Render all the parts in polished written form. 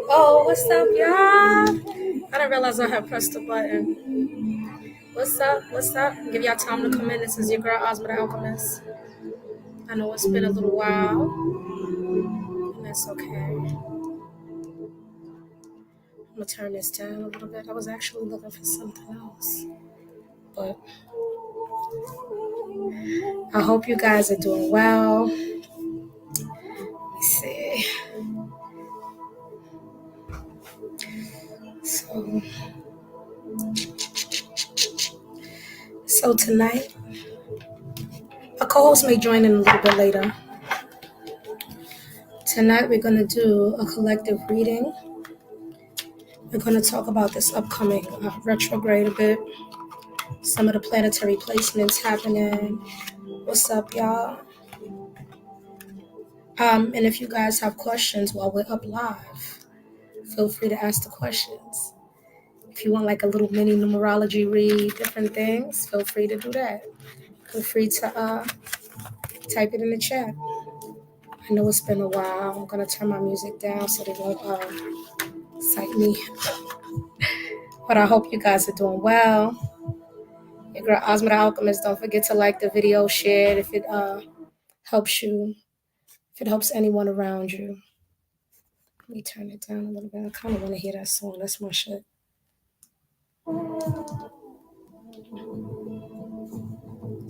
Oh, what's up, y'all? I didn't realize I had pressed the button. What's up? What's up? Give y'all time to come in. This is your girl, Ahzzy the Alchemist. I know it's been a little while, and that's okay. I'm gonna turn this down a little bit. I was actually looking for something else, but I hope you guys are doing well. Let me see. So tonight, a co-host may join in a little bit later. Tonight we're gonna do a collective reading. We're gonna talk about this upcoming retrograde a bit. Some of the planetary placements happening. What's up, y'all? And if you guys have questions while we're up live, feel free to ask the questions. If you want like a little mini numerology read, different things, feel free to do that. Feel free to type it in the chat. I know it's been a while. I'm gonna turn my music down so they won't cite me. But I hope you guys are doing well. Your girl Asmaaa the Alchemist. Don't forget to like the video, share it if it helps you, if it helps anyone around you. Let me turn it down a little bit. I kind of want to hear that song. That's my shit. So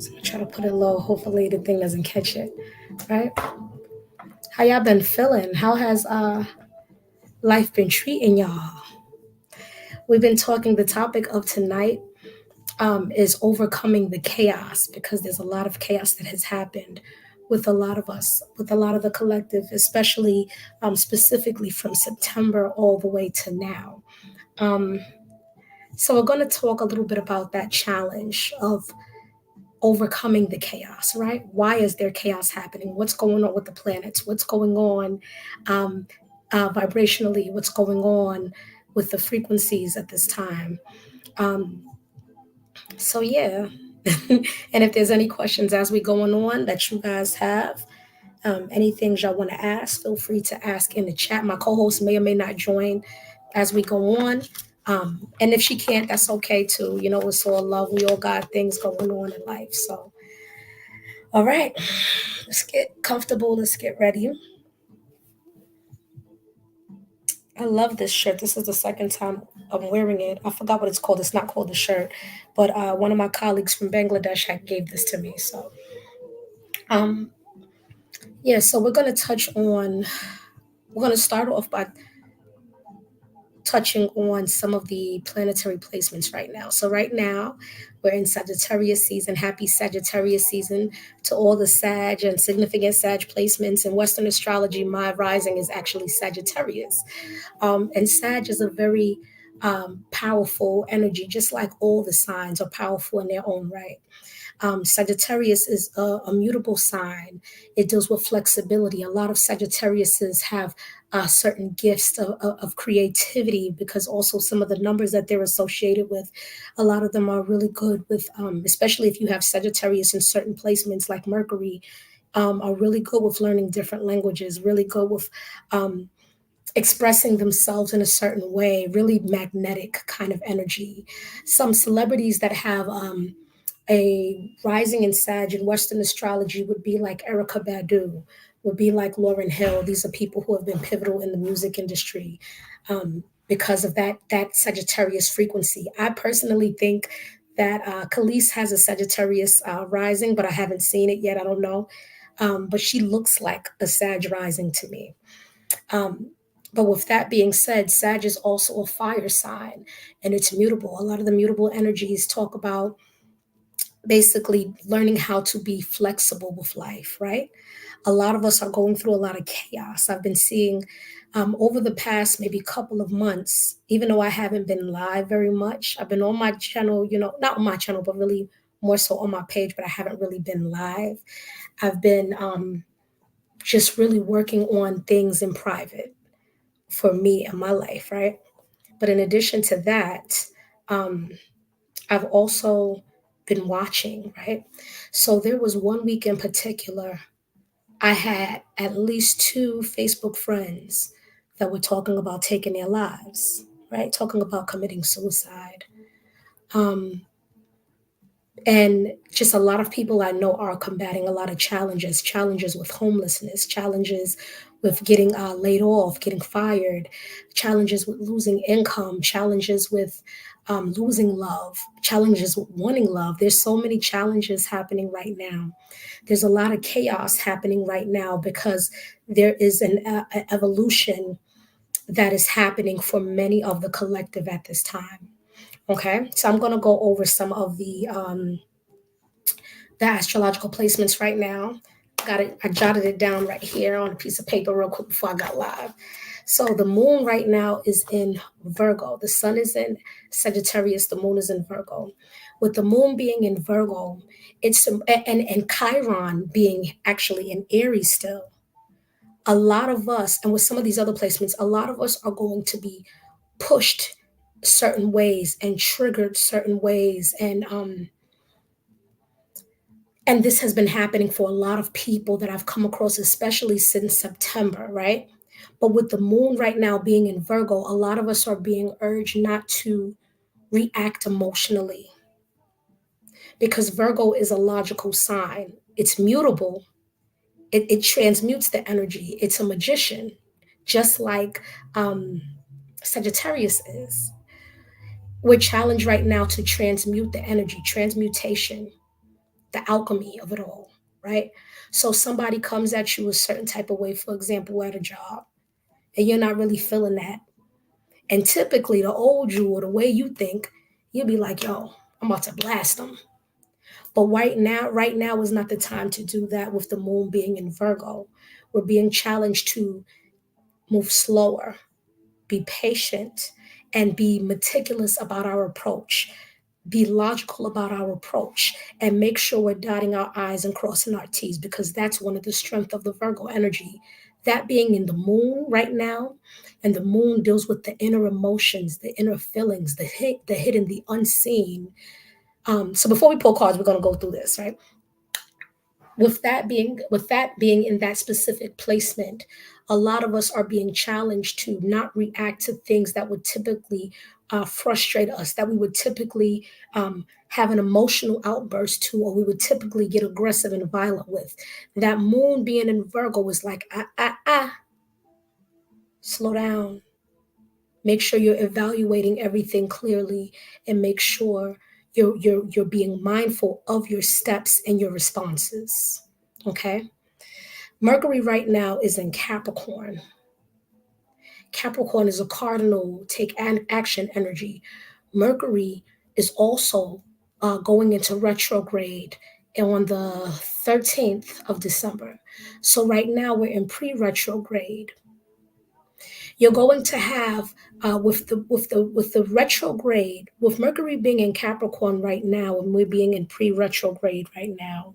I'm gonna try to put it low. Hopefully the thing doesn't catch it. Right? How y'all been feeling? How has life been treating y'all? We've been talking. The topic of tonight is overcoming the chaos, because there's a lot of chaos that has happened with a lot of us, with a lot of the collective, especially specifically from September all the way to now. So we're going to talk a little bit about that challenge of overcoming the chaos, right? Why is there chaos happening? What's going on with the planets? What's going on vibrationally? What's going on with the frequencies at this time? So yeah. And if there's any questions as we going on that you guys have, any things y'all want to ask, feel free to ask in the chat. My co-host may or may not join as we go on. And if she can't, that's okay too. You know, it's all love. We all got things going on in life. So, all right, let's get comfortable. Let's get ready. I love this shirt. This is the second time I'm wearing it. I forgot what it's called. It's not called a shirt, but one of my colleagues from Bangladesh gave this to me. So, yeah, so we're going to start off by touching on some of the planetary placements right now. So right now, we're in Sagittarius season. Happy Sagittarius season to all the Sag and significant Sag placements. In Western astrology, my rising is actually Sagittarius. And Sag is a very powerful energy, just like all the signs are powerful in their own right. Sagittarius is a mutable sign. It deals with flexibility. A lot of Sagittariuses have certain gifts of creativity, because also some of the numbers that they're associated with, a lot of them are really good with, especially if you have Sagittarius in certain placements like Mercury, are really good with learning different languages, really good with expressing themselves in a certain way, really magnetic kind of energy. Some celebrities that have a rising in Sag in Western astrology would be like Erykah Badu, would be like Lauryn Hill. These are people who have been pivotal in the music industry because of that Sagittarius frequency. I personally think that Khalees has a Sagittarius rising, but I haven't seen it yet. I don't know. But she looks like a Sag rising to me. But with that being said, Sag is also a fire sign, and it's mutable. A lot of the mutable energies talk about basically learning how to be flexible with life, right? A lot of us are going through a lot of chaos. I've been seeing over the past maybe couple of months, even though I haven't been live very much, I've been on my channel, you know, not on my channel, but really more so on my page, but I haven't really been live. I've been just really working on things in private for me and my life, right? But in addition to that, I've also been watching, right? So there was one week in particular, I had at least two Facebook friends that were talking about taking their lives, right? Talking about committing suicide. Um, and just a lot of people I know are combating a lot of challenges with homelessness, challenges with getting laid off, getting fired, challenges with losing income, challenges with losing love, challenges with wanting love. There's so many challenges happening right now. There's a lot of chaos happening right now because there is an evolution that is happening for many of the collective at this time. Okay, so I'm going to go over some of the astrological placements right now. Got it. I jotted it down right here on a piece of paper real quick before I got live. So the moon right now is in Virgo. The sun is in Sagittarius. The moon is in Virgo. With the moon being in Virgo, it's and Chiron being actually in Aries still. A lot of us, and with some of these other placements, a lot of us are going to be pushed certain ways and triggered certain ways, and this has been happening for a lot of people that I've come across, especially since September, right? But with the moon right now being in Virgo, a lot of us are being urged not to react emotionally because Virgo is a logical sign. It's mutable, it transmutes the energy. It's a magician, just like um, Sagittarius is. We're challenged right now to transmute the energy, transmutation, the alchemy of it all, right? So somebody comes at you a certain type of way, for example, at a job, and you're not really feeling that. And typically, the old you or the way you think, you'll be like, yo, I'm about to blast them. But right now is not the time to do that with the moon being in Virgo. We're being challenged to move slower, be patient, and be meticulous about our approach, be logical about our approach, and make sure we're dotting our I's and crossing our T's, because that's one of the strength of the Virgo energy. That being in the moon right now, and the moon deals with the inner emotions, the inner feelings, the hidden, the unseen. So before we pull cards, we're going to go through this, right? With that being in that specific placement, a lot of us are being challenged to not react to things that would typically frustrate us, that we would typically have an emotional outburst to, or we would typically get aggressive and violent with. That moon being in Virgo is like, slow down. Make sure you're evaluating everything clearly, and make sure you're being mindful of your steps and your responses. Okay. Mercury right now is in Capricorn. Capricorn is a cardinal take action energy. Mercury is also going into retrograde on the 13th of December. So right now we're in pre-retrograde. You're going to have with the retrograde, with Mercury being in Capricorn right now, and we're being in pre-retrograde right now.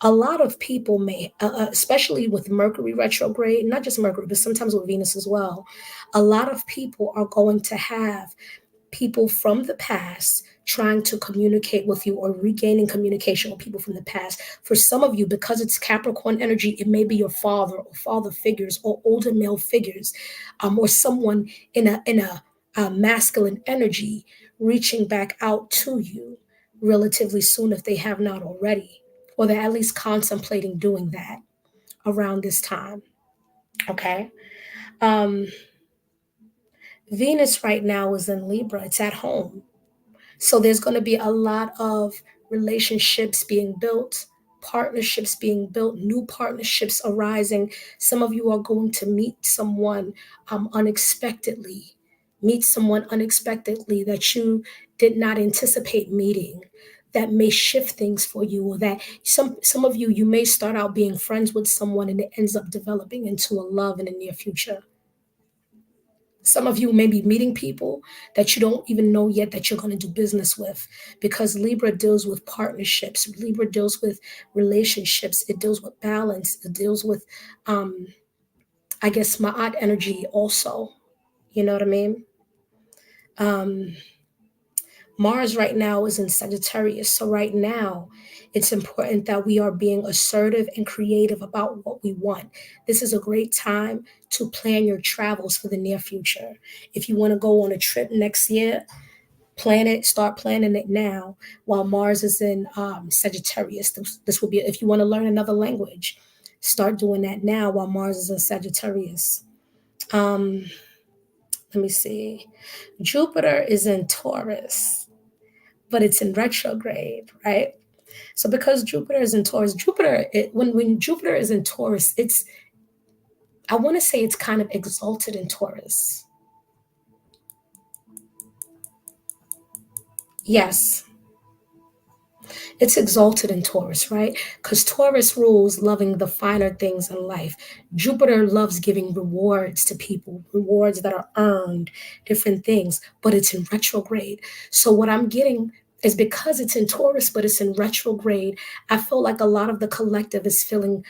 A lot of people may, especially with Mercury retrograde, not just Mercury, but sometimes with Venus as well, a lot of people are going to have people from the past trying to communicate with you, or regaining communication with people from the past. For some of you, because it's Capricorn energy, it may be your father or father figures or older male figures, or someone in a masculine energy reaching back out to you relatively soon if they have not already, or they're at least contemplating doing that around this time. Okay. Um, Venus right now is in Libra. It's at home. So there's going to be a lot of relationships being built, partnerships being built, new partnerships arising. Some of you are going to meet someone unexpectedly that you did not anticipate meeting. That may shift things for you, or that some of you may start out being friends with someone and it ends up developing into a love in the near future. Some of you may be meeting people that you don't even know yet that you're going to do business with, because Libra deals with partnerships. Libra deals with relationships. It deals with balance. It deals with, I guess, Ma'at energy also. You know what I mean? Um, Mars right now is in Sagittarius. So, right now, it's important that we are being assertive and creative about what we want. This is a great time to plan your travels for the near future. If you want to go on a trip next year, plan it, start planning it now while Mars is in Sagittarius. This will be, if you want to learn another language, start doing that now while Mars is in Sagittarius. Um, Let me see. Jupiter is in Taurus, but it's in retrograde, right? So because Jupiter is in Taurus, when Jupiter is in Taurus, I want to say it's kind of exalted in Taurus. Yes, it's exalted in Taurus, right? Because Taurus rules loving the finer things in life. Jupiter loves giving rewards to people, rewards that are earned, different things, but it's in retrograde. So what I'm getting is, because it's in Taurus, but it's in retrograde, I feel like a lot of the collective is feeling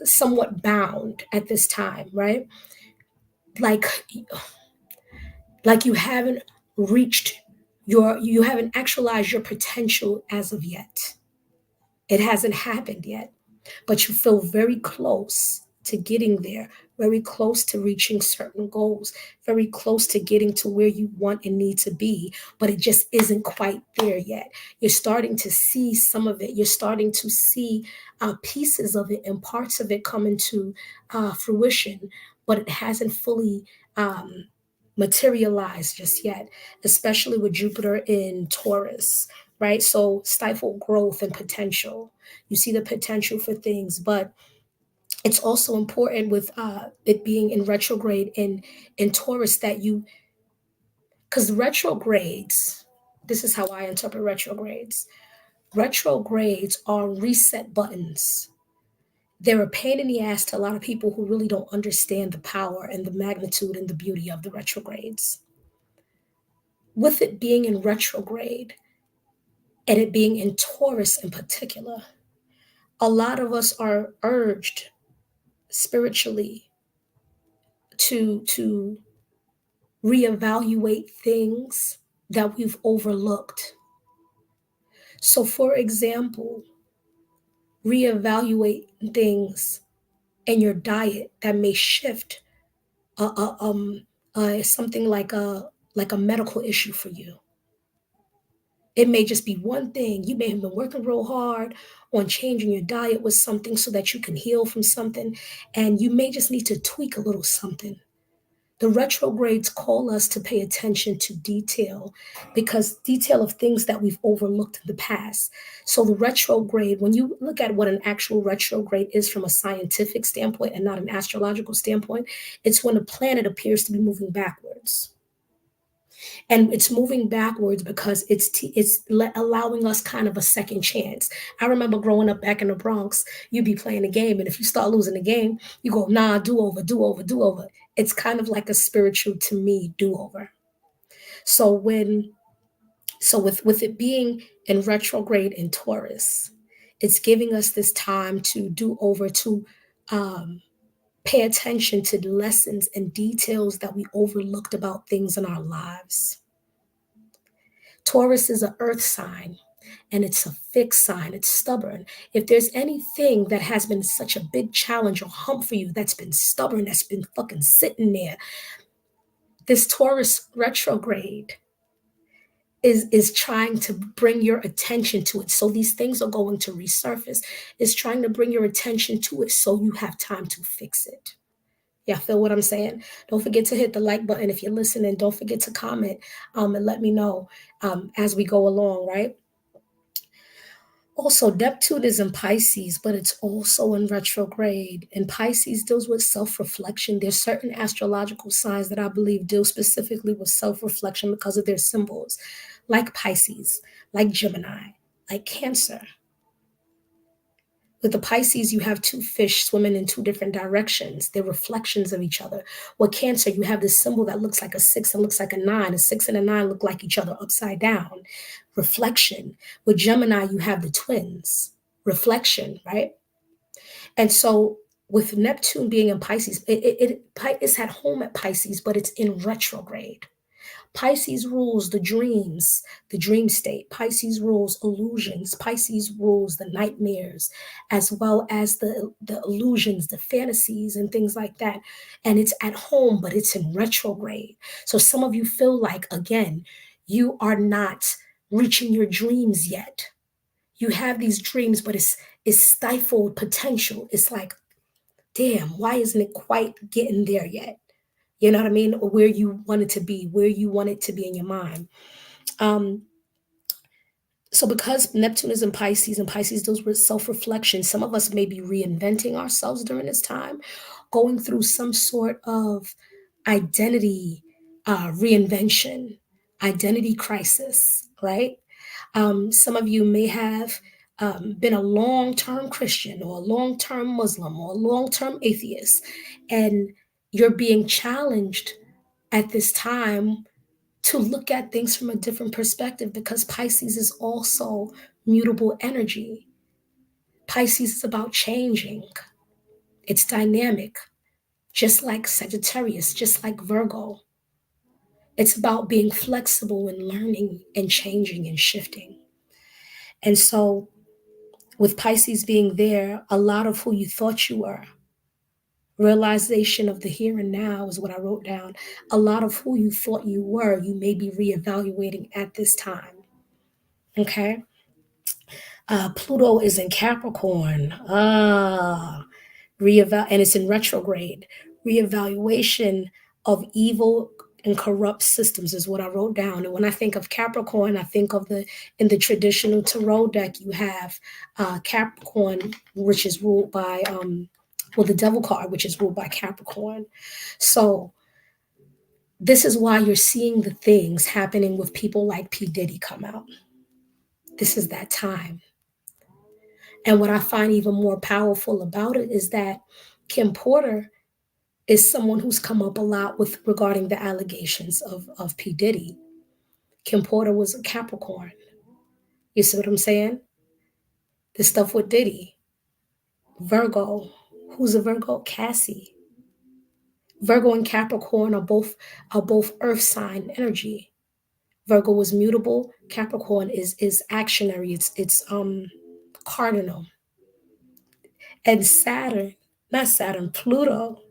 somewhat bound at this time, right? Like you haven't reached you haven't actualized your potential as of yet. It hasn't happened yet, but you feel very close to getting there, very close to reaching certain goals, very close to getting to where you want and need to be, but it just isn't quite there yet. You're starting to see some of it. You're starting to see pieces of it and parts of it come into fruition, but it hasn't fully materialized just yet, especially with Jupiter in Taurus, right? So stifle growth and potential. You see the potential for things, but it's also important with it being in retrograde in Taurus that because retrogrades, this is how I interpret retrogrades. Retrogrades are reset buttons. They're a pain in the ass to a lot of people who really don't understand the power and the magnitude and the beauty of the retrogrades. With it being in retrograde and it being in Taurus in particular, a lot of us are urged spiritually to reevaluate things that we've overlooked. So, for example, reevaluate things in your diet that may shift something like a medical issue for you. It may just be one thing. You may have been working real hard on changing your diet with something so that you can heal from something, and you may just need to tweak a little something. The retrogrades call us to pay attention to detail, because detail of things that we've overlooked in the past. So the retrograde, when you look at what an actual retrograde is from a scientific standpoint and not an astrological standpoint, it's when a planet appears to be moving backwards. And it's moving backwards because allowing us kind of a second chance. I remember growing up back in the Bronx, you'd be playing a game, and if you start losing the game, you go, nah, do over, do over, do over. It's kind of like a spiritual, to me, do over. So with it being in retrograde in Taurus, it's giving us this time to do over, to um, pay attention to the lessons and details that we overlooked about things in our lives. Taurus is an earth sign, and it's a fixed sign. It's stubborn. If there's anything that has been such a big challenge or hump for you that's been stubborn, that's been fucking sitting there, this Taurus retrograde is trying to bring your attention to it. So these things are going to resurface. It's trying to bring your attention to it so you have time to fix it. Yeah, feel what I'm saying? Don't forget to hit the like button if you're listening. Don't forget to comment and let me know as we go along, right? Also, Neptune is in Pisces, but it's also in retrograde. And Pisces deals with self reflection. There's certain astrological signs that I believe deal specifically with self reflection because of their symbols, like Pisces, like Gemini, like Cancer. With the Pisces, you have two fish swimming in two different directions. They're reflections of each other. With Cancer, you have this symbol that looks like a six and looks like a nine. A six and a nine look like each other upside down. Reflection. With Gemini, you have the twins. Reflection, right? And so with Neptune being in Pisces, it's at home at Pisces, but it's in retrograde. Pisces rules the dreams, the dream state. Pisces rules illusions. Pisces rules the nightmares, as well as the illusions, the fantasies, and things like that. And it's at home, but it's in retrograde. So some of you feel like, again, you are not reaching your dreams yet. You have these dreams, but it's stifled potential. It's like, damn, why isn't it quite getting there yet? You know what I mean? Or where you want it to be, where you want it to be in your mind. Um, so because Neptune is in Pisces and Pisces deals with self-reflection, some of us may be reinventing ourselves during this time, going through some sort of identity reinvention, identity crisis, right? Some of you may have been a long-term Christian or a long-term Muslim or a long-term atheist, and you're being challenged at this time to look at things from a different perspective because Pisces is also mutable energy. Pisces is about changing, it's dynamic, just like Sagittarius, just like Virgo. It's about being flexible and learning and changing and shifting. And so, with Pisces being there, a lot of who you thought you were, realization of the here and now is what I wrote down. A lot of who you thought you were, you may be reevaluating at this time. Okay. Pluto is in Capricorn. And it's in retrograde. Reevaluation of evil and corrupt systems is what I wrote down. And when I think of Capricorn, I think of in the traditional tarot deck, you have Capricorn, which is ruled by the devil card, which is ruled by Capricorn. So this is why you're seeing the things happening with people like P. Diddy come out. This is that time. And what I find even more powerful about it is that Kim Porter is someone who's come up a lot with regarding the allegations of P. Diddy. Kim Porter was a Capricorn. You see what I'm saying? The stuff with Diddy. Virgo. Who's a Virgo? Cassie. Virgo and Capricorn are both earth sign energy. Virgo was mutable. Capricorn is actionary. It's cardinal. And Pluto.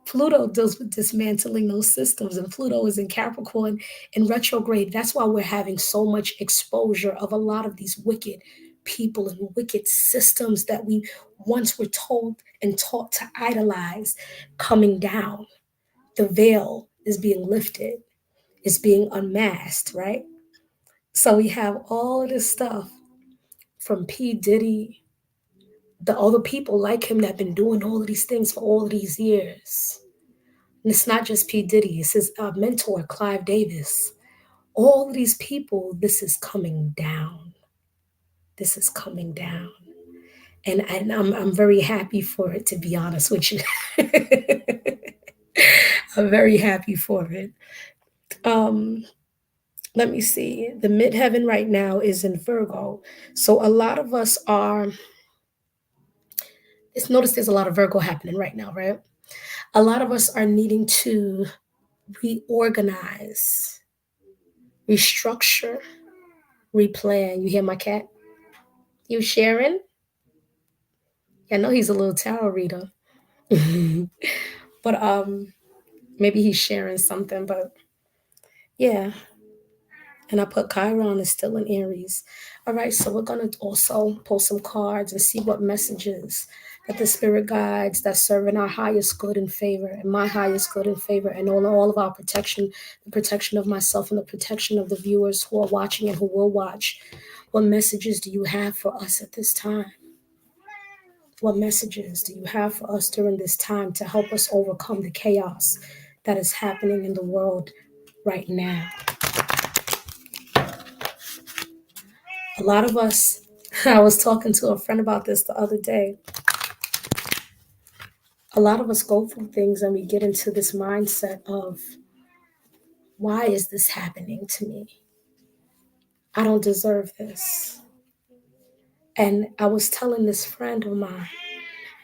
Pluto deals with dismantling those systems, and Pluto is in Capricorn in retrograde. That's why we're having so much exposure of a lot of these wicked people and wicked systems that we once were told and taught to idolize coming down. The veil is being lifted, it's being unmasked, right? So we have all of this stuff from P. Diddy, the other people like him that have been doing all of these things for all of these years. And it's not just P. Diddy, it's his mentor, Clive Davis. All of these people, this is coming down. This is coming down. And I'm very happy for it, to be honest with you. I'm very happy for it. Let me see. The midheaven right now is in Virgo. So a lot of us are, notice there's a lot of Virgo happening right now, right? A lot of us are needing to reorganize, restructure, replan. You hear my cat? You sharing? I know he's a little tarot reader. But maybe he's sharing something, but yeah. And I put Chiron is still in Aries. All right, so we're gonna also pull some cards and see what messages that the spirit guides that serve in our highest good and favor, and my highest good and favor, and all of our protection, the protection of myself and the protection of the viewers who are watching and who will watch. What messages do you have for us at this time? What messages do you have for us during this time to help us overcome the chaos that is happening in the world right now? A lot of us, I was talking to a friend about this the other day. A lot of us go through things and we get into this mindset of, why is this happening to me? I don't deserve this. And I was telling this friend of mine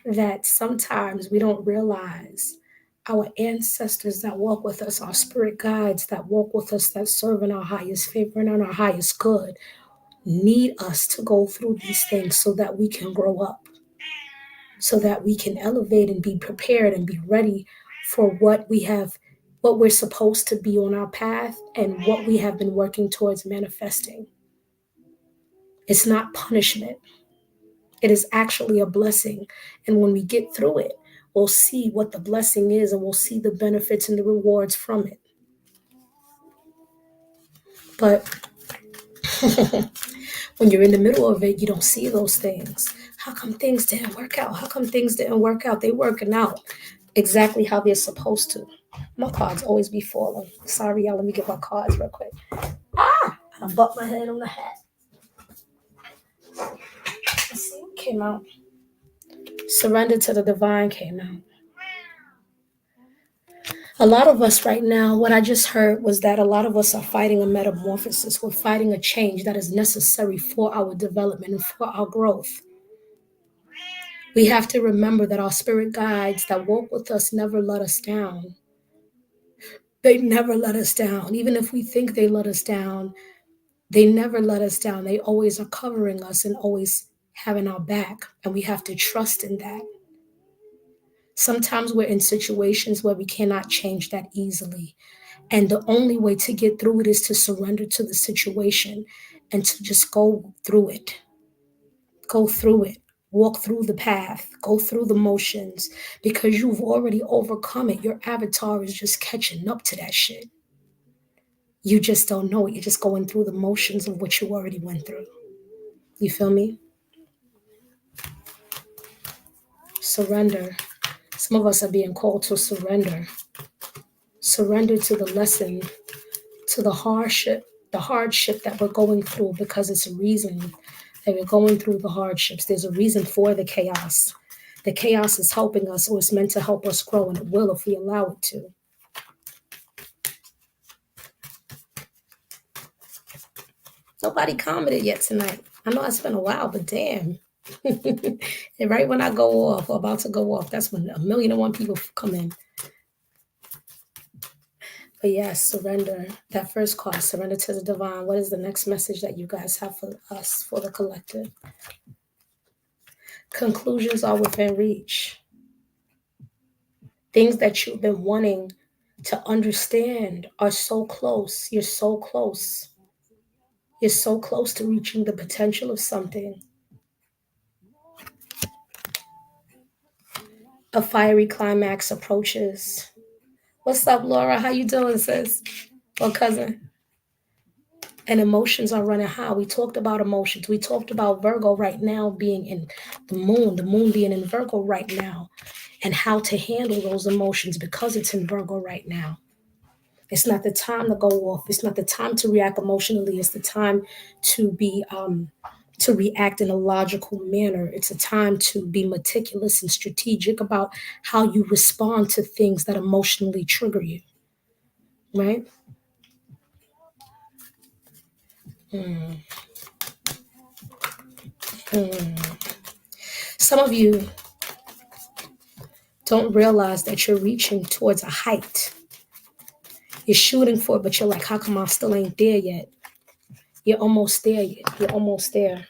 that sometimes we don't realize our ancestors that walk with us, our spirit guides that walk with us, that serve in our highest favor and on our highest good, need us to go through these things so that we can grow up, so that we can elevate and be prepared and be ready for what we're supposed to be on our path and what we have been working towards manifesting. It's not punishment. It is actually a blessing. And when we get through it, we'll see what the blessing is and we'll see the benefits and the rewards from it. But when you're in the middle of it, you don't see those things. How come things didn't work out? How come things didn't work out? They working out exactly how they're supposed to. My cards always be falling. Sorry, y'all. Let me get my cards real quick. I bumped my head on the hat. Let's see what came out. Surrender to the divine came out. A lot of us right now, what I just heard was that a lot of us are fighting a metamorphosis. We're fighting a change that is necessary for our development and for our growth. We have to remember that our spirit guides that walk with us never let us down. They never let us down. Even if we think they let us down, they never let us down. They always are covering us and always having our back. And we have to trust in that. Sometimes we're in situations where we cannot change that easily. And the only way to get through it is to surrender to the situation and to just go through it. Go through it. Walk through the path. Go through the motions because you've already overcome it. Your avatar is just catching up to that shit. You just don't know it. You're just going through the motions of what you already went through. You feel me? Surrender. Some of us are being called to surrender. Surrender to the lesson, to the hardship that we're going through because it's a reason that we're going through the hardships. There's a reason for the chaos. The chaos is helping us, or it's meant to help us grow, and it will if we allow it to. Nobody commented yet tonight. I know it's been a while, but damn. And right when I go off, or about to go off, that's when 1,000,001 people come in. But yes, surrender. That first card, surrender to the divine. What is the next message that you guys have for us, for the collective? Conclusions are within reach. Things that you've been wanting to understand are so close. You're so close. You're so close to reaching the potential of something. A fiery climax approaches. What's up, Laura? How you doing, sis? Or cousin? And emotions are running high. We talked about emotions. We talked about Virgo right now being in the moon being in Virgo right now, and how to handle those emotions because it's in Virgo right now. It's not the time to go off. It's not the time to react emotionally. It's the time to be to react in a logical manner. It's a time to be meticulous and strategic about how you respond to things that emotionally trigger you. Right? Mm. Some of you don't realize that you're reaching towards a height. You're shooting for it, but you're like, how come I still ain't there yet? You're almost there. You're almost there.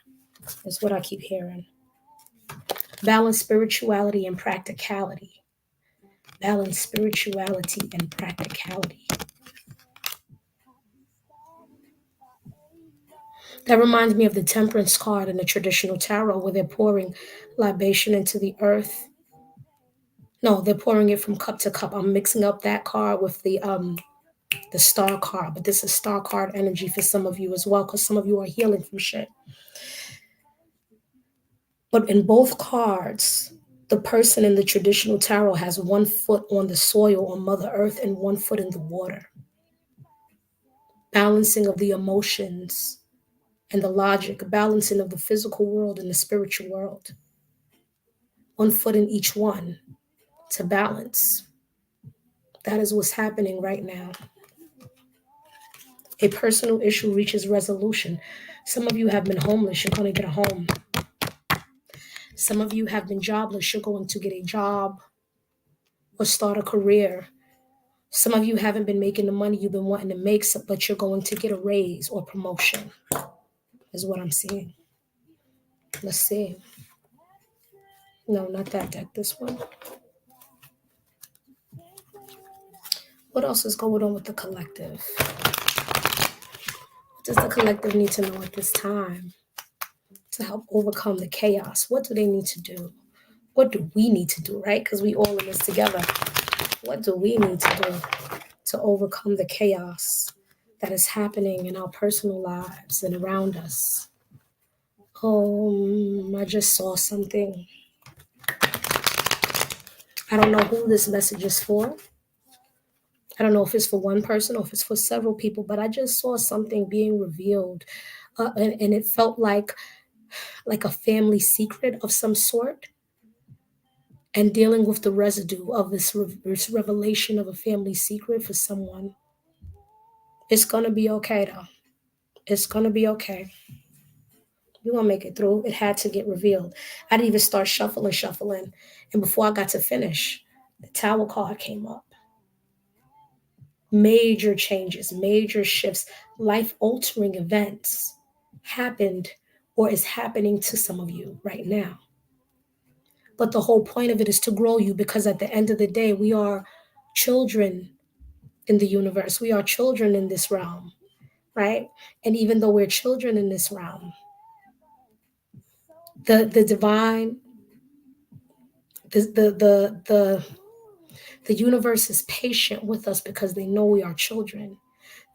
That's what I keep hearing. Balance spirituality and practicality. Balance spirituality and practicality. That reminds me of the temperance card in the traditional tarot where they're pouring libation into the earth. No, they're pouring it from cup to cup. I'm mixing up that card with the star card, but this is star card energy for some of you as well, because some of you are healing from shit. But in both cards, the person in the traditional tarot has 1 foot on the soil on Mother Earth and 1 foot in the water. Balancing of the emotions and the logic, balancing of the physical world and the spiritual world. 1 foot in each one to balance. That is what's happening right now. A personal issue reaches resolution. Some of you have been homeless. You're going to get a home. Some of you have been jobless. You're going to get a job. or start a career. Some of you haven't been making the money you've been wanting to make, but you're going to get a raise or promotion, is what I'm seeing. Let's see. No, not that deck, this one. What else is going on with the collective? What does the collective need to know at this time to help overcome the chaos? What do they need to do? What do we need to do, right? Because we all in this together. What do we need to do to overcome the chaos that is happening in our personal lives and around us? I just saw something. I don't know who this message is for. I don't know if it's for one person or if it's for several people, but I just saw something being revealed. And it felt like a family secret of some sort, and dealing with the residue of this revelation of a family secret for someone. It's going to be okay, though. It's going to be okay. You're going to make it through. It had to get revealed. I didn't even start shuffling. And before I got to finish, the Tower card came up. Major changes, major shifts, life-altering events happened or is happening to some of you right now. But the whole point of it is to grow you, because at the end of the day, we are children in the universe. We are children in this realm, right? And even though we're children in this realm, the divine, the universe is patient with us because they know we are children.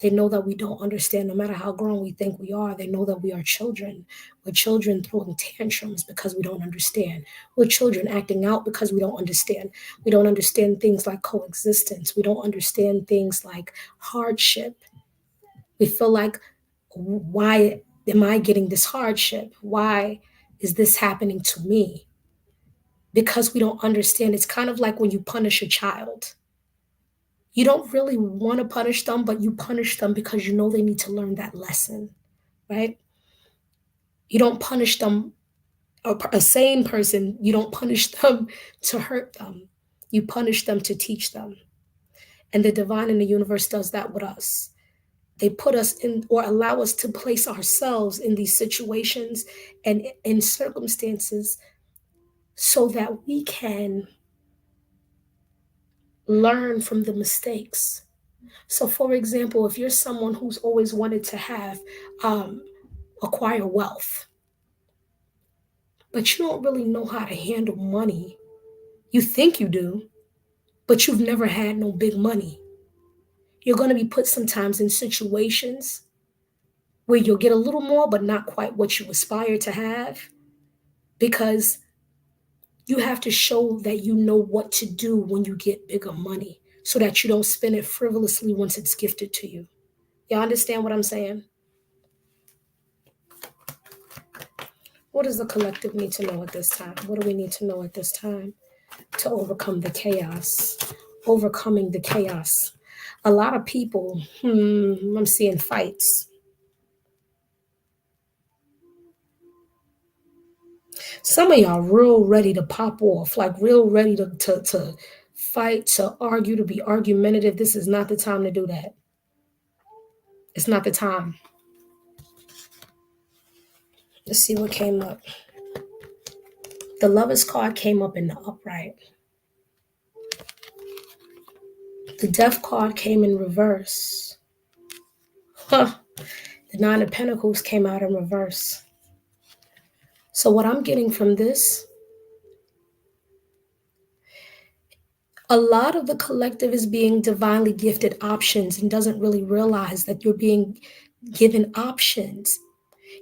They know that we don't understand, no matter how grown we think we are. They know that we are children. We're children throwing tantrums because we don't understand. We're children acting out because we don't understand. We don't understand things like coexistence. We don't understand things like hardship. We feel like, why am I getting this hardship? Why is this happening to me? Because we don't understand. It's kind of like when you punish a child. You don't really want to punish them, but you punish them because you know they need to learn that lesson, right? You don't punish them, a sane person, you don't punish them to hurt them. You punish them to teach them. And the divine in the universe does that with us. They put us in, or allow us to place ourselves in these situations and in circumstances so that we can learn from the mistakes. So, for example, if you're someone who's always wanted to have acquire wealth, but you don't really know how to handle money, you think you do, but you've never had no big money. You're going to be put sometimes in situations where you'll get a little more, but not quite what you aspire to have, because you have to show that you know what to do when you get bigger money so that you don't spend it frivolously once it's gifted to you. Y'all understand what I'm saying? What does the collective need to know at this time? What do we need to know at this time to overcome the chaos? Overcoming the chaos. A lot of people, I'm seeing fights. Some of y'all real ready to pop off, like real ready to fight, to argue, to be argumentative. This is not the time to do that. It's not the time. Let's see what came up. The Lovers card came up in the upright. The Death card came in reverse. The Nine of Pentacles came out in reverse. So what I'm getting from this, a lot of the collective is being divinely gifted options and doesn't really realize that you're being given options.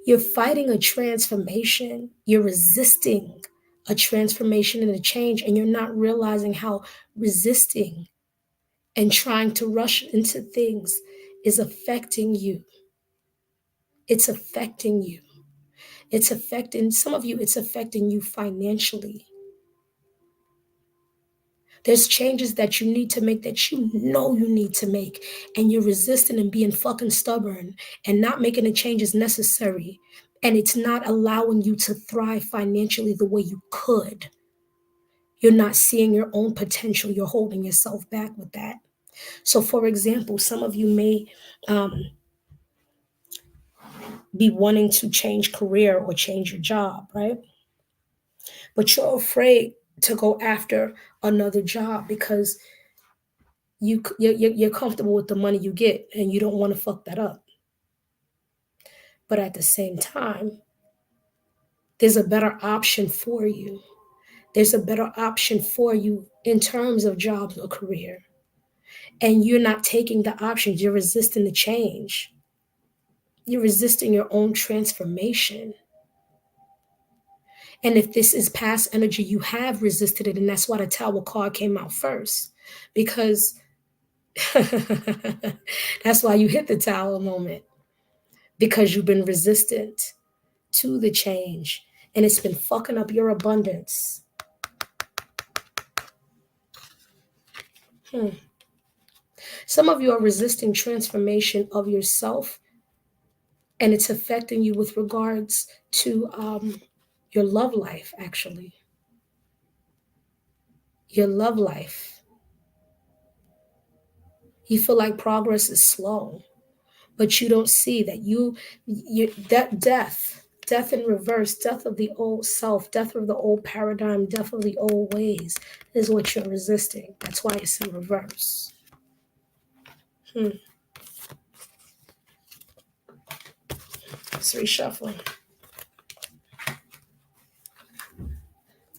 You're fighting a transformation. You're resisting a transformation and a change, and you're not realizing how resisting and trying to rush into things is affecting you. It's affecting you. It's affecting some of you. It's affecting you financially. There's changes that you need to make that you know you need to make, and you're resisting and being fucking stubborn and not making the changes necessary. And it's not allowing you to thrive financially the way you could. You're not seeing your own potential. You're holding yourself back with that. So, for example, some of you may be wanting to change career or change your job, right? But you're afraid to go after another job because you're comfortable with the money you get and you don't want to fuck that up. But at the same time, there's a better option for you. There's a better option for you in terms of jobs or career. And you're not taking the options. You're resisting the change. You're resisting your own transformation. And if this is past energy, you have resisted it. And that's why the Tower card came out first. Because that's why you hit the Tower moment. Because you've been resistant to the change. And it's been fucking up your abundance. Some of you are resisting transformation of yourself, and it's affecting you with regards to your love life, actually. Your love life. You feel like progress is slow, but you don't see that that death in reverse, death of the old self, death of the old paradigm, death of the old ways is what you're resisting. That's why it's in reverse. Let's reshuffle.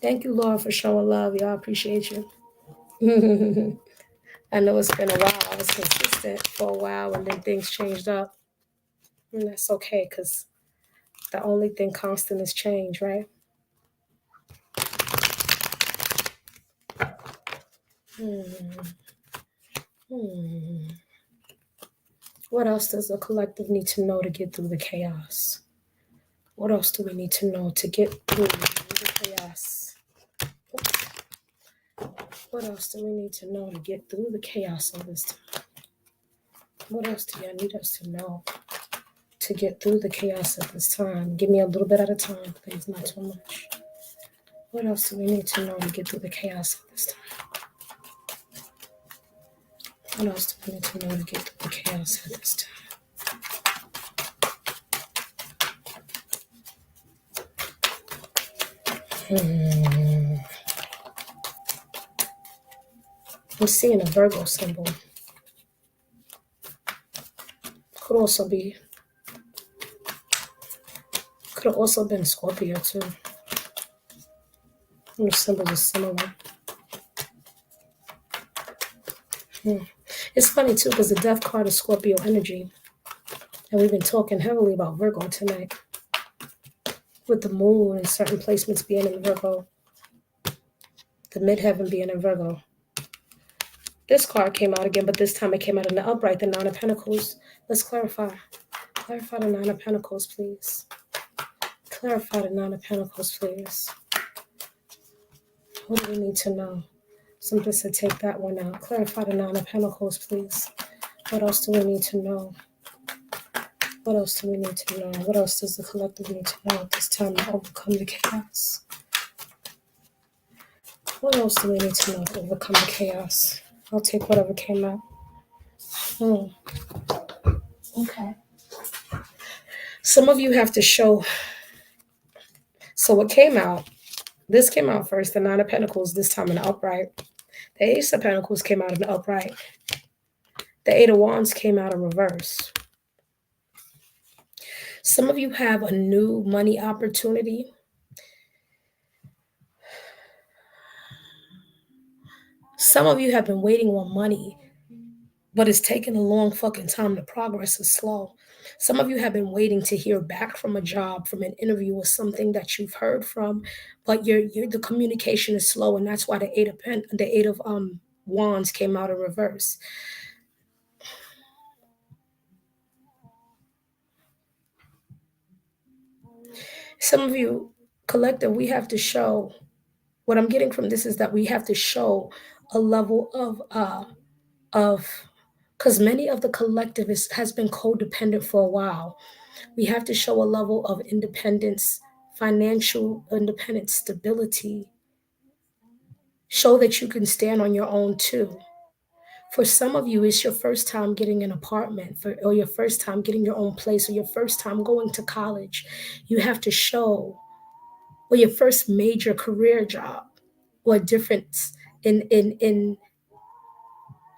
Thank you, Laura, for showing love. Y'all appreciate you. I know it's been a while. I was consistent for a while and then things changed up. And that's okay because the only thing constant is change, right? What else does the collective need to know to get through the chaos? What else do we need to know to get through the chaos? What else do we need to know to get through the chaos of this time? What else do y'all need us to know to get through the chaos of this time? Give me a little bit at a time, please, not too much. What else do we need to know to get through the chaos of this time? What else do we need to know to get through the chaos of this time? I'm seeing a Virgo symbol. Could also have also been Scorpio too. And the symbols are similar. It's funny too because the death card is Scorpio energy. And we've been talking heavily about Virgo tonight. With the moon and certain placements being in Virgo. The midheaven being in Virgo. This card came out again, but this time it came out in the upright, the Nine of Pentacles. Let's clarify. Clarify the Nine of Pentacles, please. Clarify the Nine of Pentacles, please. What do we need to know? Something said take that one out. Clarify the Nine of Pentacles, please. What else do we need to know? What else do we need to know? What else does the collective need to know at this time to overcome the chaos? What else do we need to know to overcome the chaos? I'll take whatever came out. Okay. Some of you have to show. So what came out, this came out first, the Nine of Pentacles, this time in the upright. The Ace of Pentacles came out in the upright. The Eight of Wands came out in reverse. Some of you have a new money opportunity. Some of you have been waiting on money, but it's taken a long fucking time. The progress is slow. Some of you have been waiting to hear back from a job, from an interview or something that you've heard from, but the communication is slow, and that's why the Eight of Wands came out in reverse. Some of you, collective, we have to show. What I'm getting from this is that we have to show a level of because many of the collective has been codependent for a while. We have to show a level of independence, financial independence, stability. Show that you can stand on your own too. For some of you, it's your first time getting an apartment or your first time getting your own place or your first time going to college. You have to show, or your first major career job, or a difference in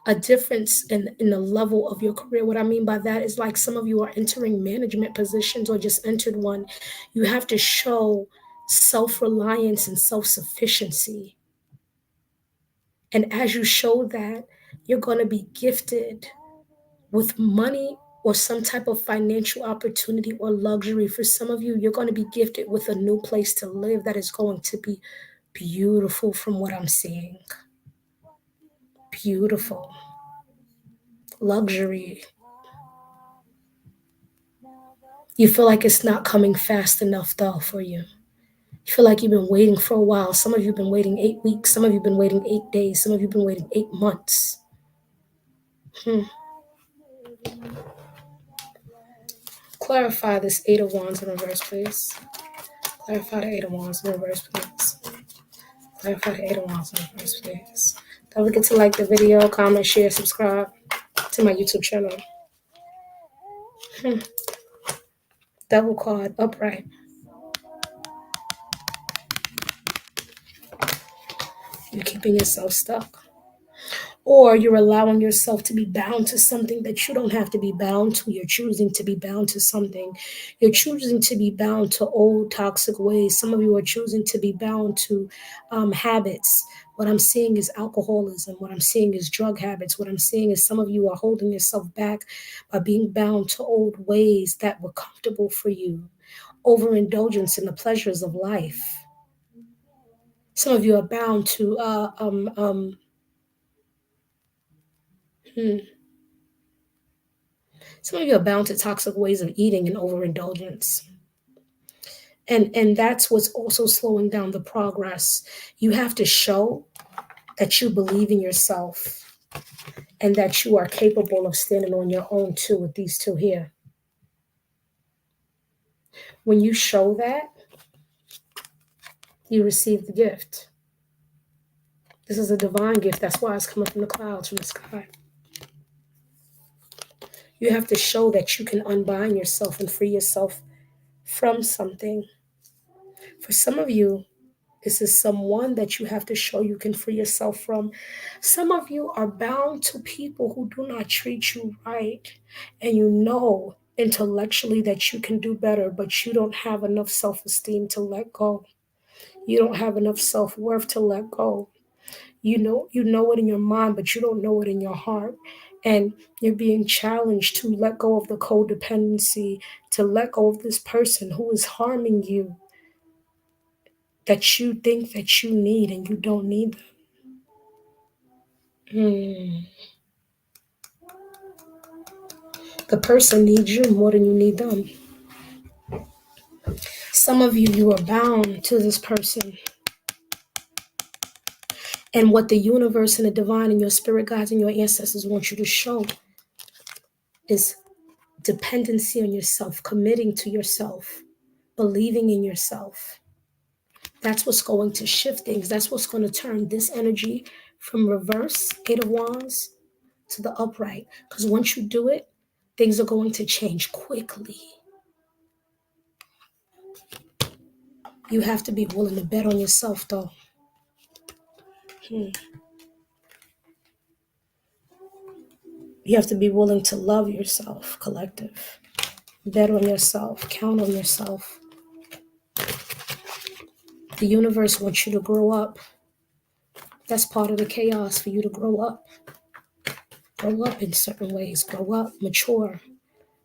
a difference in the level of your career. What I mean by that is like some of you are entering management positions or just entered one. You have to show self-reliance and self-sufficiency. And as you show that, you're going to be gifted with money or some type of financial opportunity or luxury. For some of you, you're going to be gifted with a new place to live that is going to be beautiful from what I'm seeing. Beautiful. Luxury. You feel like it's not coming fast enough though for you. You feel like you've been waiting for a while. Some of you have been waiting 8 weeks. Some of you have been waiting 8 days. Some of you have been waiting 8 months. Clarify this 8 of Wands in reverse, please. Clarify the 8 of Wands in reverse, please. Clarify the 8 of Wands in reverse, please. Don't forget to like the video, comment, share, subscribe to my YouTube channel. Double card, upright. You're keeping yourself stuck. Or you're allowing yourself to be bound to something that you don't have to be bound to. You're choosing to be bound to something. You're choosing to be bound to old toxic ways. Some of you are choosing to be bound to habits. What I'm seeing is alcoholism. What I'm seeing is drug habits. What I'm seeing is some of you are holding yourself back by being bound to old ways that were comfortable for you. Overindulgence in the pleasures of life. Some of you are bound to some of you are bound to toxic ways of eating and overindulgence. And that's what's also slowing down the progress. You have to show that you believe in yourself and that you are capable of standing on your own too with these two here. When you show that, you receive the gift. This is a divine gift. That's why it's coming from the clouds, from the sky. You have to show that you can unbind yourself and free yourself from something. For some of you, this is someone that you have to show you can free yourself from. Some of you are bound to people who do not treat you right, and you know intellectually that you can do better, but you don't have enough self-esteem to let go. You don't have enough self-worth to let go. You know it in your mind, but you don't know it in your heart. And you're being challenged to let go of the codependency, to let go of this person who is harming you, that you think that you need and you don't need them. The person needs you more than you need them. Some of you are bound to this person. And what the universe and the divine and your spirit guides and your ancestors want you to show is dependency on yourself, committing to yourself, believing in yourself. That's what's going to shift things. That's what's going to turn this energy from reverse, 8 of Wands, to the upright. Because once you do it, things are going to change quickly. You have to be willing to bet on yourself, though. You have to be willing to love yourself, collective. Bet on yourself. Count on yourself. The universe wants you to grow up. That's part of the chaos, for you to grow up. Grow up in certain ways. Grow up, mature.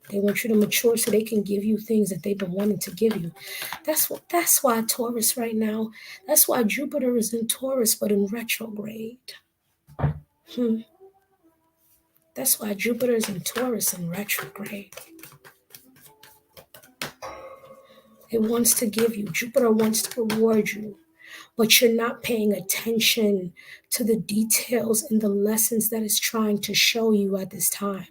They want you to mature so they can give you things that they've been wanting to give you. That's why Taurus right now, that's why Jupiter is in Taurus but in retrograde. That's why Jupiter is in Taurus in retrograde. It wants to give you. Jupiter wants to reward you. But you're not paying attention to the details and the lessons that it's trying to show you at this time.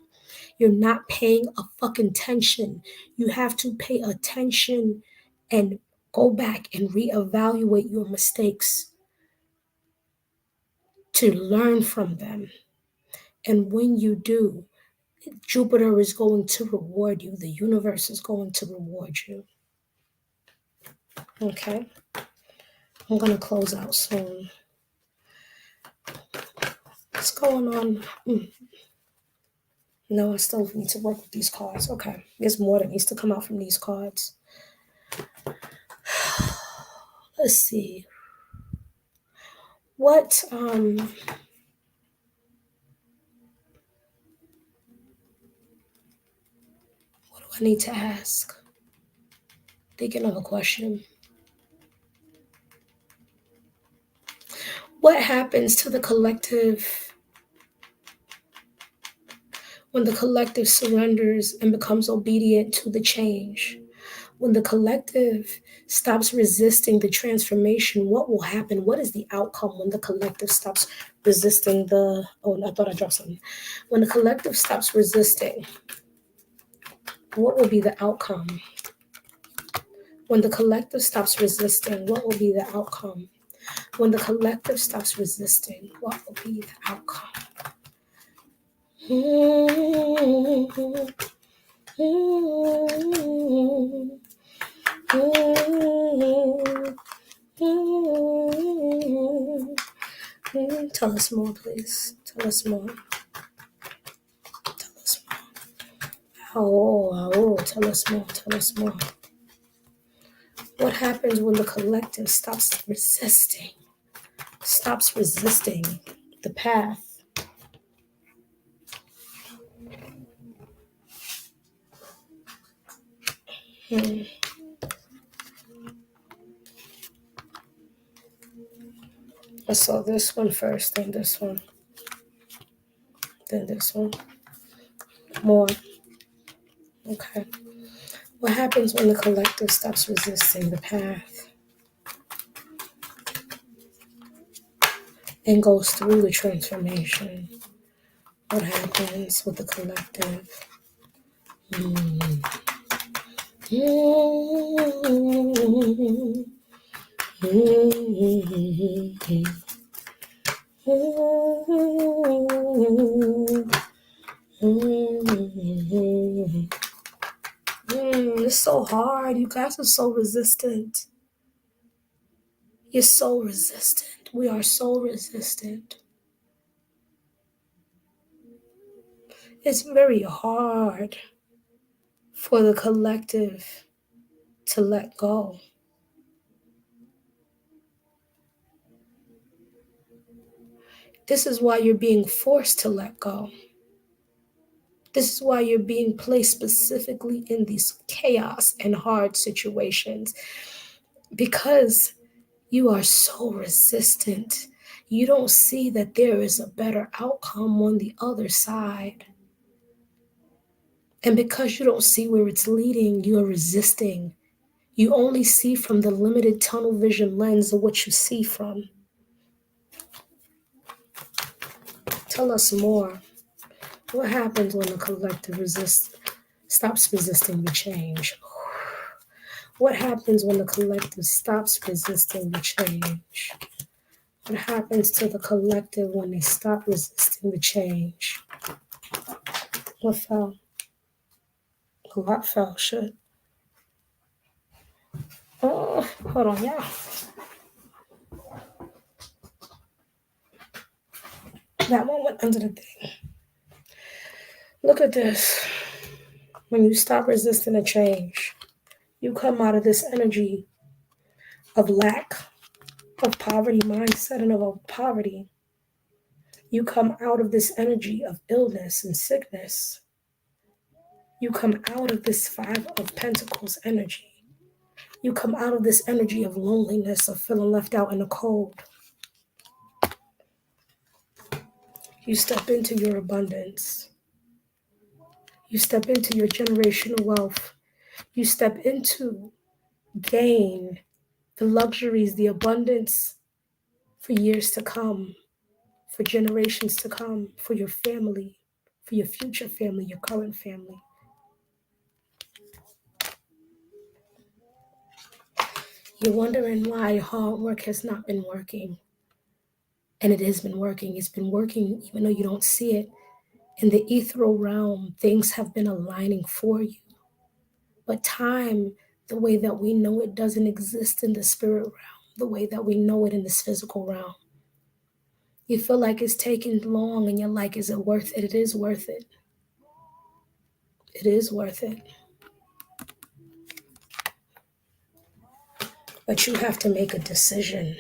You're not paying a fucking attention. You have to pay attention and go back and reevaluate your mistakes. to learn from them. And when you do, Jupiter is going to reward you. The universe is going to reward you. Okay? I'm going to close out soon. What's going on? No, I still need to work with these cards. Okay. There's more that needs to come out from these cards. Let's see. What do I need to ask? Thinking of a question. What happens to the collective when the collective surrenders and becomes obedient to the change? When the collective stops resisting the transformation, what will happen? What is the outcome when the collective stops resisting the... Oh, I thought I dropped something. When the collective stops resisting, what will be the outcome? When the collective stops resisting, what will be the outcome? When the collective stops resisting, what will be the outcome? Tell us more, please. Tell us more. Tell us more. Oh, tell us more. Tell us more. What happens when the collective stops resisting? Stops resisting the path? I saw this one first, then this one, then this one. More. Okay. What happens when the collective stops resisting the path and goes through the transformation? What happens with the collective? It's so hard. You guys are so resistant. You're so resistant. We are so resistant. It's very hard for the collective to let go. This is why you're being forced to let go. This is why you're being placed specifically in these chaos and hard situations, because you are so resistant. You don't see that there is a better outcome on the other side. And because you don't see where it's leading, you're resisting. You only see from the limited tunnel vision lens of what you see from. Tell us more. What happens when the collective stops resisting the change? What happens when the collective stops resisting the change? What happens to the collective when they stop resisting the change? What fell? A lot fell. Shit. Oh, hold on, yeah. That one went under the thing. Look at this. When you stop resisting a change, you come out of this energy of lack, of poverty mindset, and of poverty. You come out of this energy of illness and sickness. You come out of this Five of Pentacles energy. You come out of this energy of loneliness, of feeling left out in the cold. You step into your abundance. You step into your generational wealth. You step into gain the luxuries, the abundance for years to come, for generations to come, for your family, for your future family, your current family. You're wondering why hard work has not been working. And it has been working. It's been working even though you don't see it. In the ethereal realm, things have been aligning for you. But time, the way that we know it, doesn't exist in the spirit realm, the way that we know it in this physical realm. You feel like it's taking long and you're like, is it worth it? It is worth it. It is worth it. But you have to make a decision.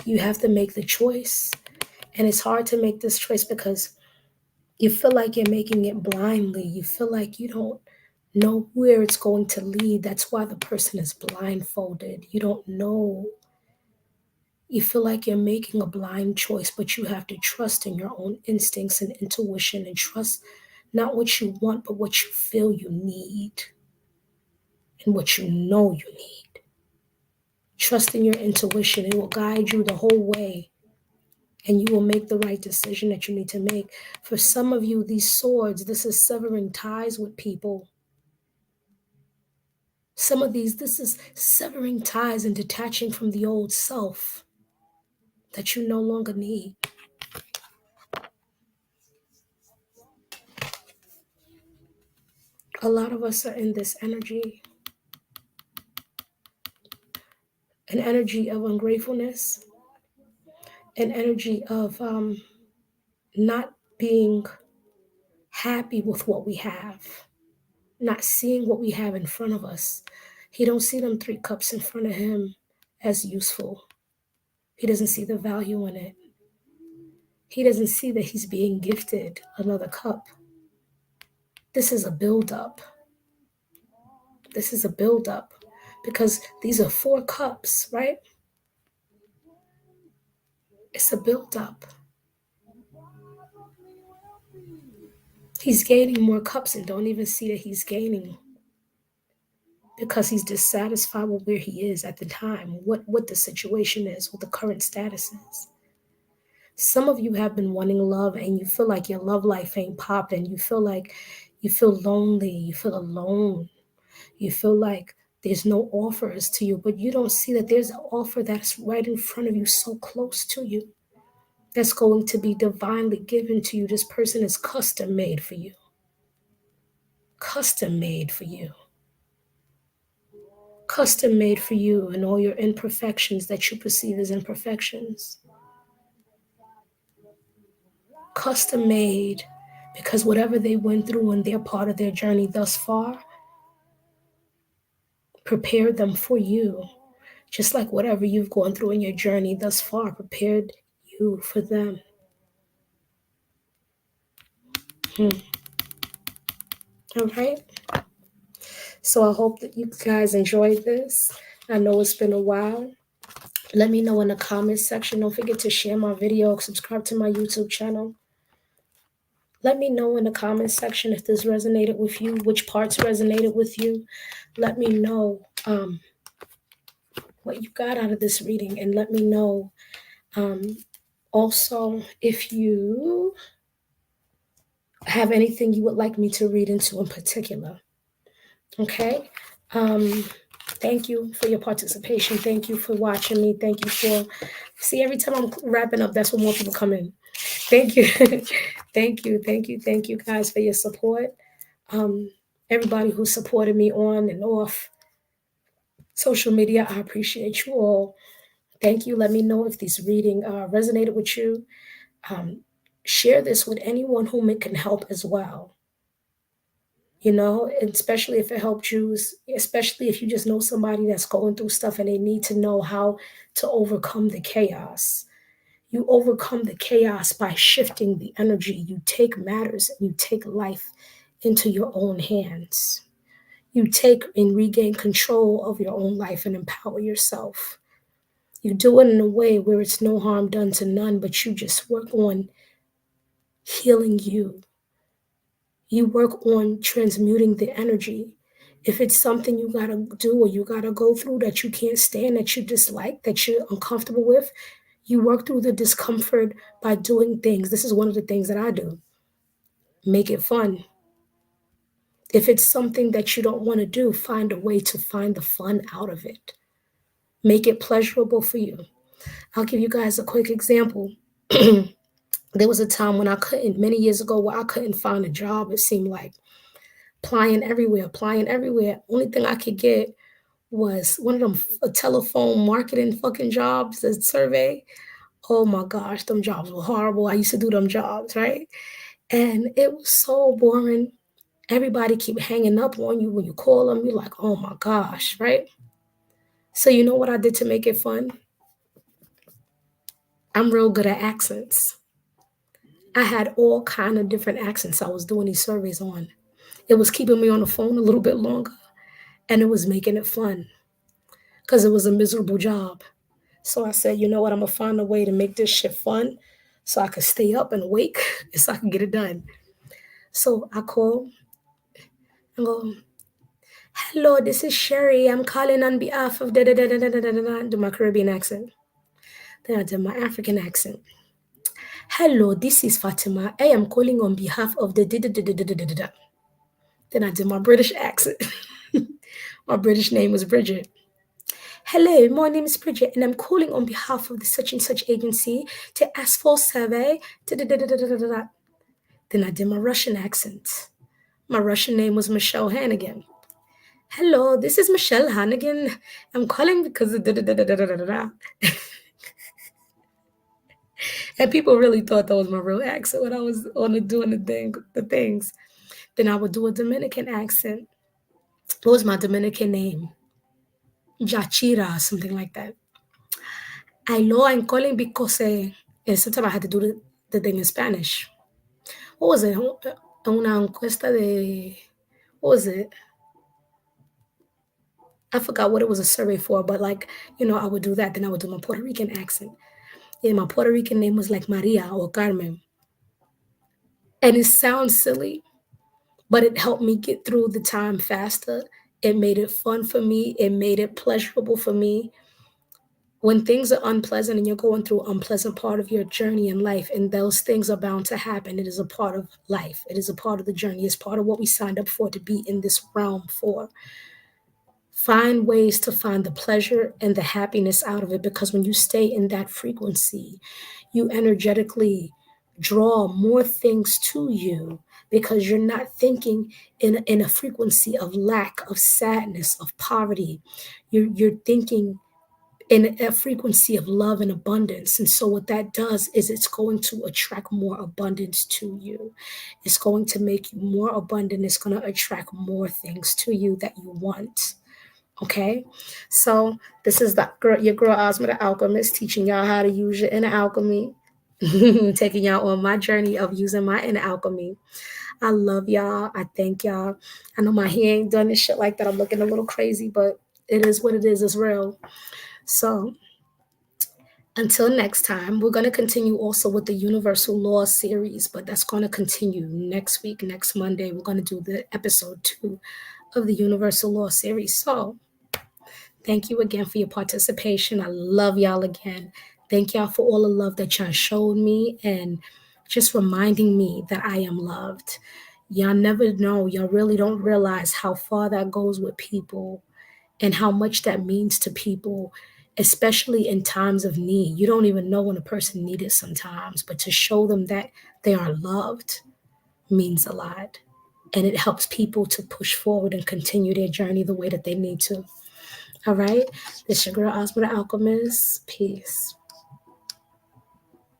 You have to make the choice. And it's hard to make this choice because you feel like you're making it blindly. You feel like you don't know where it's going to lead. That's why the person is blindfolded. You don't know. You feel like you're making a blind choice, but you have to trust in your own instincts and intuition and trust not what you want, but what you feel you need and what you know you need. Trust in your intuition. It will guide you the whole way and you will make the right decision that you need to make. For some of you, these swords, this is severing ties with people. Some of these, this is severing ties and detaching from the old self that you no longer need. A lot of us are in this energy, an energy of ungratefulness, an energy of not being happy with what we have, not seeing what we have in front of us. He don't see them 3 cups in front of him as useful. He doesn't see the value in it. He doesn't see that he's being gifted another cup. This is a buildup. This is a buildup because these are 4 cups, right? It's a buildup. He's gaining more cups and don't even see that he's gaining because he's dissatisfied with where he is at the time, what the situation is, what the current status is. Some of you have been wanting love and you feel like your love life ain't popping. You feel like you feel lonely, you feel alone. You feel like there's no offers to you, but you don't see that there's an offer that's right in front of you, so close to you, that's going to be divinely given to you. This person is custom made for you. Custom made for you. Custom made for you and all your imperfections that you perceive as imperfections. Custom made because whatever they went through and they're part of their journey thus far prepared them for you. Just like whatever you've gone through in your journey thus far prepared you for them. All right. So I hope that you guys enjoyed this. I know it's been a while. Let me know in the comments section. Don't forget to share my video, subscribe to my YouTube channel. Let me know in the comments section if this resonated with you, which parts resonated with you. Let me know what you got out of this reading, and let me know also if you have anything you would like me to read into in particular. Okay. Thank you for your participation. Thank you for watching me. Thank you for, see, every time I'm wrapping up, that's when more people come in. Thank you. Thank you guys for your support. Everybody who supported me on and off social media, I appreciate you all. Thank you. Let me know if this reading resonated with you. Share this with anyone whom it can help as well. You know, especially if it helped you, especially if you just know somebody that's going through stuff and they need to know how to overcome the chaos. You overcome the chaos by shifting the energy. You take matters and you take life into your own hands. You take and regain control of your own life and empower yourself. You do it in a way where it's no harm done to none, but you just work on healing you. You work on transmuting the energy. If it's something you got to do or you got to go through that you can't stand, that you dislike, that you're uncomfortable with, you work through the discomfort by doing things. This is one of the things that I do. Make it fun. If it's something that you don't want to do, find a way to find the fun out of it. Make it pleasurable for you. I'll give you guys a quick example. There was a time when many years ago, where I couldn't find a job. It seemed like applying everywhere. Only thing I could get was one of them telephone marketing fucking jobs, a survey. Oh my gosh, them jobs were horrible. I used to do them jobs, right? And it was so boring. Everybody keep hanging up on you when you call them. You're like, oh my gosh, right? So you know what I did to make it fun? I'm real good at accents. I had all kind of different accents I was doing these surveys on. It was keeping me on the phone a little bit longer, and it was making it fun because it was a miserable job. So I said, you know what? I'm gonna find a way to make this shit fun so I could stay up and awake and so I can get it done. So I call and go, hello, this is Sherry. I'm calling on behalf of da da da da da da da da. Do my Caribbean accent. Then I did my African accent. Hello, this is Fatima. I am calling on behalf of the da da da da da da da da. Then I did my British accent. My British name was Bridget. Hello, my name is Bridget, and I'm calling on behalf of the such and such agency to ask for a survey. Da da da da da da da da. Then I did my Russian accent. My Russian name was Michelle Hannigan. Hello, this is Michelle Hannigan. I'm calling because of da da da da da da da da. And people really thought that was my real accent when I was doing the things. Then I would do a Dominican accent. What was my Dominican name? Jachira, something like that. I know I'm calling because and sometimes I had to do the thing in Spanish. What was it? Una encuesta de, what was it? I forgot what it was a survey for, but like, I would do that. Then I would do my Puerto Rican accent. Yeah, my Puerto Rican name was like Maria or Carmen. And it sounds silly, but it helped me get through the time faster. It made it fun for me. It made it pleasurable for me. When things are unpleasant and you're going through an unpleasant part of your journey in life, and those things are bound to happen, it is a part of life. It is a part of the journey. It's part of what we signed up for, to be in this realm for. Find ways to find the pleasure and the happiness out of it, because when you stay in that frequency, you energetically draw more things to you, because you're not thinking in a frequency of lack, of sadness, of poverty. You're thinking in a frequency of love and abundance. And so what that does is it's going to attract more abundance to you. It's going to make you more abundant. It's going to attract more things to you that you want. Okay, so this is your girl Asma the Alchemist, teaching y'all how to use your inner alchemy, taking y'all on my journey of using my inner alchemy. I love y'all. I thank y'all. I know my hair ain't done this shit like that. I'm looking a little crazy, but it is what it is. It's real. So until next time, we're going to continue also with the Universal Law series, but that's going to continue next week, next Monday. We're going to do the episode 2 of the Universal Law series. So thank you again for your participation. I love y'all again. Thank y'all for all the love that y'all showed me, and just reminding me that I am loved. Y'all never know. Y'all really don't realize how far that goes with people and how much that means to people, especially in times of need. You don't even know when a person needs it sometimes, but to show them that they are loved means a lot. And it helps people to push forward and continue their journey the way that they need to. All right. This is your girl, Asma the Alchemist. Peace.